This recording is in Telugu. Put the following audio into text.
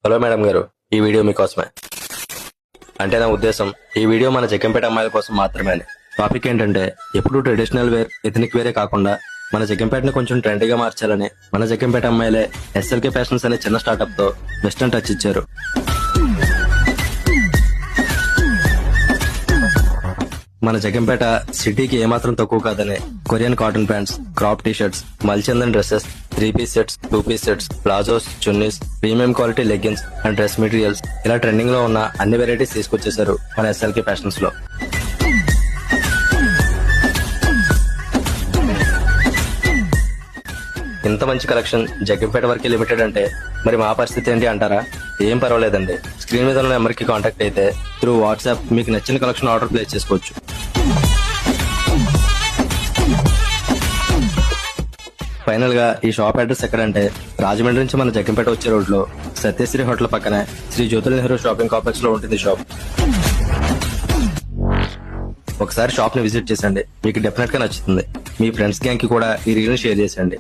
హలో మేడం గారు, ఈ వీడియో మీకోసమే. అంటే నా ఉద్దేశం ఈ వీడియో మన జగ్గంపేట అమ్మాయిల కోసం మాత్రమే. టాపిక్ ఏంటంటే ఎప్పుడు ట్రెడిషనల్ వేర్, ఎథనిక్ వేరే కాకుండా మన జగ్గంపేటని కొంచెం ట్రెండీగా మార్చాలని మన జగ్గంపేట అమ్మాయిలే ఎస్ఎల్కే ఫ్యాషన్స్ అనే చిన్న స్టార్ట్అప్ తో వెస్టర్న్ టచ్ ఇచ్చారు. మన జగ్గంపేట సిటీకి ఏమాత్రం తక్కువ కాదని Korean cotton pants, crop T shirts, మల్చందన్ dresses, 3 piece sets, 2 piece sets, palazzos, chunnis, premium quality leggings and dress materials ఇలా ట్రెండింగ్ లో ఉన్న అన్ని వెరైటీస్ తీసుకొచ్చేసారు మన ఎస్ఎల్కే ఫ్యాషన్స్ లో. ఇంత మంచి కలెక్షన్ జగ్గంపేట వరకే లిమిటెడ్ అంటే మరి మా పరిస్థితి ఏంటి అంటారా? ఏం పర్వాలేదండి, స్క్రీన్ మీద ఉన్న నెంబర్కి కాంటాక్ట్ అయితే త్రూ వాట్సాప్ మీకు నచ్చిన కలెక్షన్ ఆర్డర్ ప్లేస్ చేసుకోవచ్చు. ఫైనల్ గా ఈ షాప్ అడ్రస్ ఎక్కడంటే రాజమండ్రి నుంచి మన జగ్గంపేట వచ్చే రోడ్ లో సత్యశ్రీ హోటల్ పక్కనే శ్రీ జ్యోతుల నెహ్రూ షాపింగ్ కాంప్లెక్స్ లో ఉంటుంది షాప్. ఒకసారి షాప్ ని విజిట్ చేసండి, మీకు డెఫినెట్ గా నచ్చుతుంది. మీ ఫ్రెండ్స్ గ్యాంగ్ కి కూడా ఈ రీల్ షేర్ చేసండి.